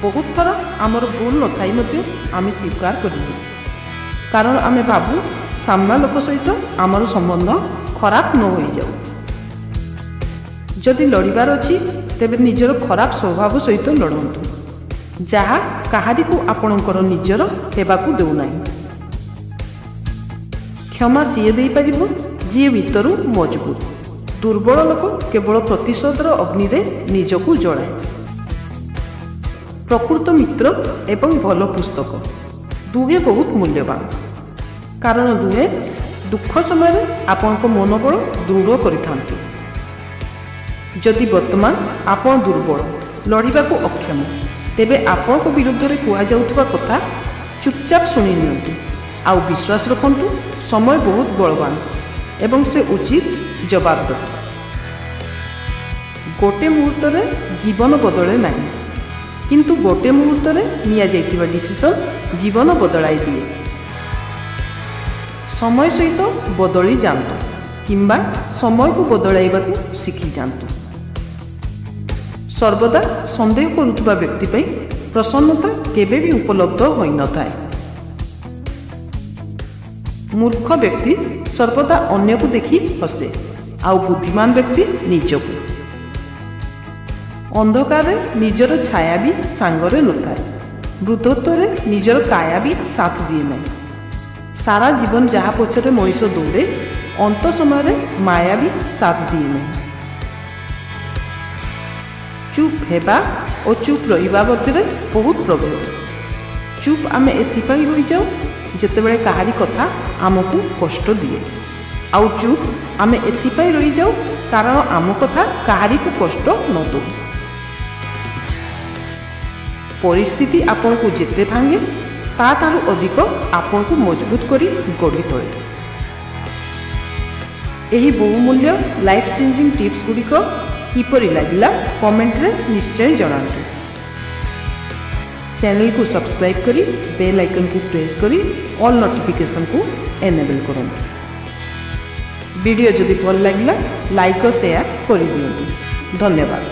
बहुत थर आमर भूल न थाई मध्य आमे स्वीकार करूँ, कारण आमे भाबू सामना लोक सहित आमर संबंध खराब न हो जाऊ। जदि लड़बार अच्छी तेबे निजर खराब स्वभाव सहित लड़तु, जहा काहारी को आपणकर निजर हेबाकू देउना। क्षमा सीए दे पारिबो जी भितरु मजबूत। दुर्बल लोक केवल प्रतिशोधर अग्नि रे निजकू जलाए। प्रकृत मित्र एवं भल पुस्तक दुहे बहुत मूल्यवान, कारण दुहे दुख समय आपण मनोबल दृढ़ करिथांती। जदि वर्तमान आपण दुर्बल लड़ाकू अक्षम, तेबे आपण विरुद्ध में कहुवा कथा चुपचाप शुणी नियंतु आउ विश्वास रखंतु। समय बहुत बलवान एवं से उचित जवाब दे। गोटे मुहूर्त में जीवन बदले नहीं, किंतु गोटे मुहूर्त में निया जाइतिबा डिसीजन जीवन बदलाई दिए। समय सहित बदली जातु किंबा समय को बदलाइबा शिखी जातु। सर्वदा संदेह करुवा व्यक्ति पर प्रसन्नता केबे भी उपलब्ध होई न थाए। मूर्ख व्यक्ति सर्वदा अन्य को देखि हसे, आउ बुद्धिमान व्यक्ति निजको। अंधकार निजर छाया भी सांगरे न थाए, वृद्धत्व निजर काया भी साथ दिए नहीं। सारा जीवन जहा पछरे मनीष दौड़े, अंत समय माया भी साथ दिए नहीं। चुप हेबा और चुप रहिबा मध्य बहुत प्रभेद। चुप आमे एथिपाई होई जाऊ जेतेबेले काहारी कथा आमको कष्ट दिए, आउ चुप आमे एथिपाई रही जाऊ कारण आम कथा काहारी को कष्ट न दो। परिस्थिति आपन को जेते भांगे ताठारु अधिक आपन को मजबूत करी गढ़ी तोले। एही बहुमूल्य लाइफ चेंजिंग टिप्स गुड़िक किपरि लागिला कमेंट रे निश्चय जणातु। चैनल को सब्सक्राइब करी बेल आइकन को प्रेस करी ऑल नोटिफिकेशन को एनेबल करूँ। वीडियो जदि भल लागिला लाइक और शेयर कर दियंतु। धन्यवाद।